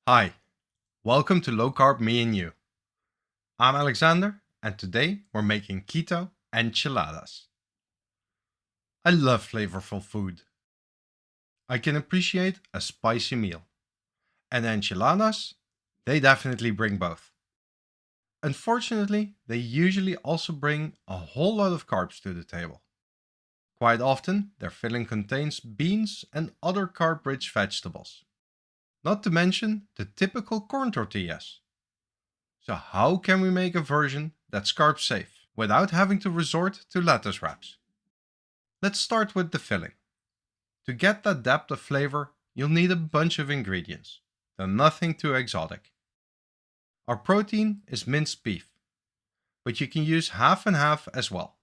Hi, welcome to Low Carb Me and You. I'm Alexander, and today we're making keto enchiladas. I love flavorful food. I can appreciate a spicy meal, and enchiladas, they definitely bring both. Unfortunately, they usually also bring a whole lot of carbs to the table. Quite often, their filling contains beans and other carb-rich vegetables, not to mention the typical corn tortillas. So how can we make a version that's carb safe without having to resort to lettuce wraps? Let's start with the filling. To get that depth of flavor, you'll need a bunch of ingredients, though nothing too exotic. Our protein is minced beef, but you can use half and half as well.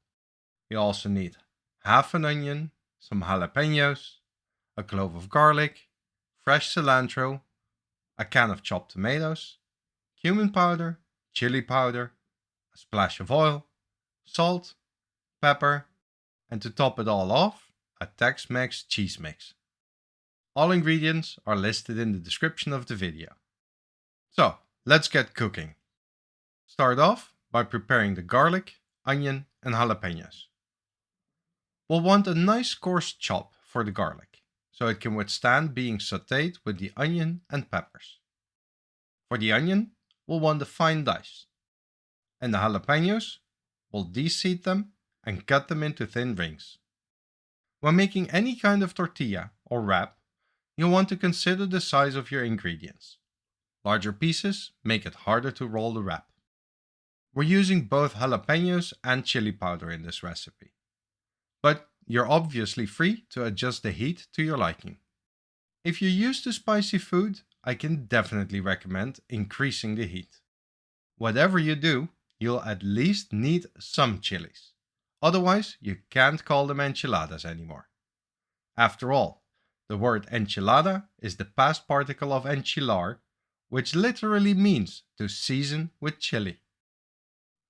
You also need half an onion, some jalapenos, a clove of garlic, fresh cilantro, a can of chopped tomatoes, cumin powder, chili powder, a splash of oil, salt, pepper, and to top it all off, a Tex-Mex cheese mix. All ingredients are listed in the description of the video. So, let's get cooking. Start off by preparing the garlic, onion, and jalapenos. We'll want a nice coarse chop for the garlic, so it can withstand being sauteed with the onion and peppers. For the onion, we'll want a fine dice. And the jalapenos, we'll de-seed them and cut them into thin rings. When making any kind of tortilla or wrap, you'll want to consider the size of your ingredients. Larger pieces make it harder to roll the wrap. We're using both jalapenos and chili powder in this recipe, but you're obviously free to adjust the heat to your liking. If you're used to spicy food, I can definitely recommend increasing the heat. Whatever you do, you'll at least need some chilies. Otherwise, you can't call them enchiladas anymore. After all, the word enchilada is the past particle of enchilar, which literally means to season with chili.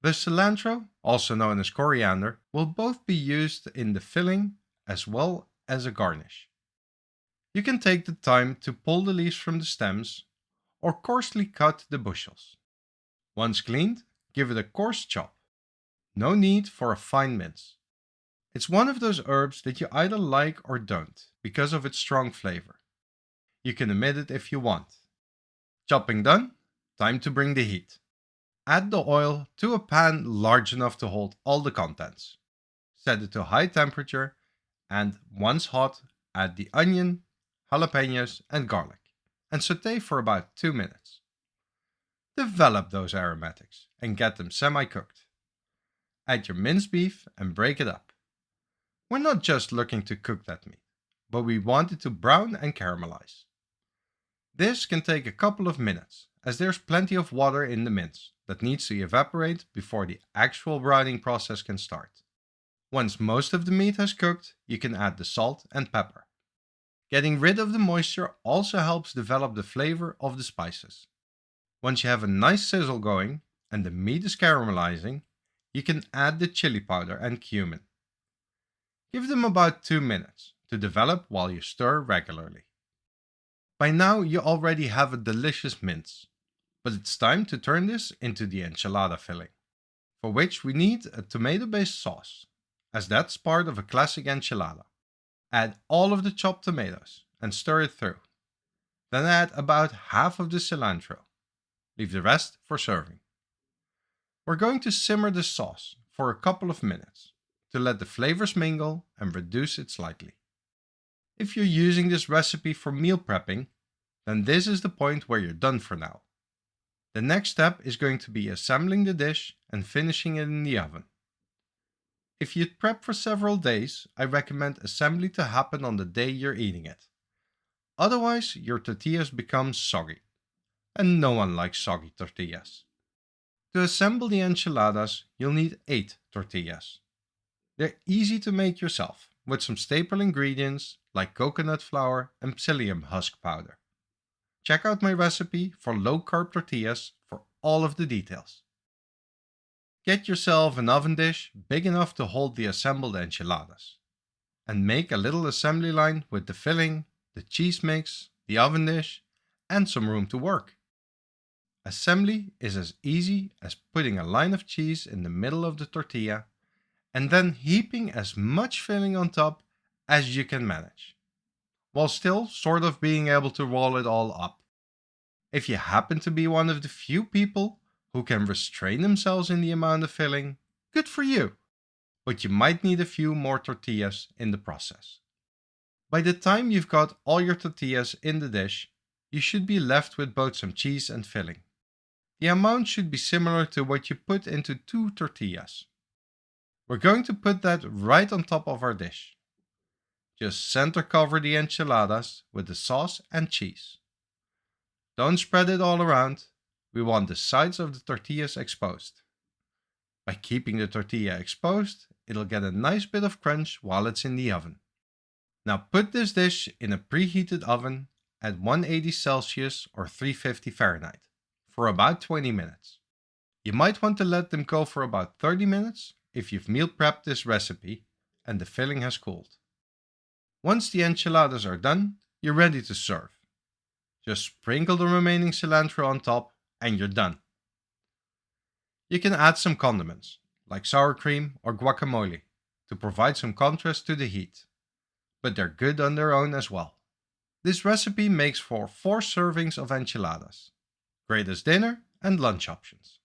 The cilantro, also known as coriander, will both be used in the filling as well as a garnish. You can take the time to pull the leaves from the stems or coarsely cut the bushels. Once cleaned, give it a coarse chop. No need for a fine mince. It's one of those herbs that you either like or don't because of its strong flavor. You can omit it if you want. Chopping done, time to bring the heat. Add the oil to a pan large enough to hold all the contents. Set it to high temperature and once hot, add the onion, jalapenos and garlic and saute for about 2 minutes. Develop those aromatics and get them semi-cooked. Add your minced beef and break it up. We're not just looking to cook that meat, but we want it to brown and caramelize. This can take a couple of minutes, as there's plenty of water in the mince that needs to evaporate before the actual browning process can start. Once most of the meat has cooked, you can add the salt and pepper. Getting rid of the moisture also helps develop the flavor of the spices. Once you have a nice sizzle going and the meat is caramelizing, you can add the chili powder and cumin. Give them about 2 minutes to develop while you stir regularly. By now you already have a delicious mince, but it's time to turn this into the enchilada filling, for which we need a tomato-based sauce, as that's part of a classic enchilada. Add all of the chopped tomatoes and stir it through. Then add about half of the cilantro. Leave the rest for serving. We're going to simmer the sauce for a couple of minutes to let the flavors mingle and reduce it slightly. If you're using this recipe for meal prepping, then this is the point where you're done for now. The next step is going to be assembling the dish and finishing it in the oven. If you'd prep for several days, I recommend assembly to happen on the day you're eating it. Otherwise, your tortillas become soggy, and no one likes soggy tortillas. To assemble the enchiladas, you'll need 8 tortillas. They're easy to make yourself, with some staple ingredients like coconut flour and psyllium husk powder. Check out my recipe for low-carb tortillas for all of the details. Get yourself an oven dish big enough to hold the assembled enchiladas, and make a little assembly line with the filling, the cheese mix, the oven dish, and some room to work. Assembly is as easy as putting a line of cheese in the middle of the tortilla and then heaping as much filling on top as you can manage, while still sort of being able to roll it all up. If you happen to be one of the few people who can restrain themselves in the amount of filling, good for you, but you might need a few more tortillas in the process. By the time you've got all your tortillas in the dish, you should be left with both some cheese and filling. The amount should be similar to what you put into 2 tortillas. We're going to put that right on top of our dish. Just center cover the enchiladas with the sauce and cheese. Don't spread it all around, we want the sides of the tortillas exposed. By keeping the tortilla exposed, it'll get a nice bit of crunch while it's in the oven. Now put this dish in a preheated oven at 180 Celsius or 350 Fahrenheit for about 20 minutes. You might want to let them go for about 30 minutes if you've meal prepped this recipe and the filling has cooled. Once the enchiladas are done, you're ready to serve. Just sprinkle the remaining cilantro on top and you're done. You can add some condiments, like sour cream or guacamole, to provide some contrast to the heat, but they're good on their own as well. This recipe makes for 4 servings of enchiladas, great as dinner and lunch options.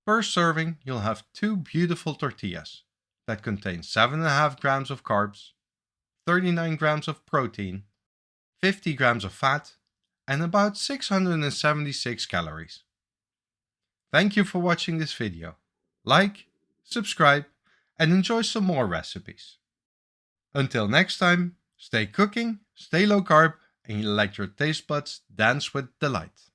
Per serving, you'll have 2 beautiful tortillas that contain 7.5 grams of carbs, 39 grams of protein, 50 grams of fat, and about 676 calories. Thank you for watching this video. Like, subscribe, and enjoy some more recipes. Until next time, stay cooking, stay low carb, and let your taste buds dance with delight.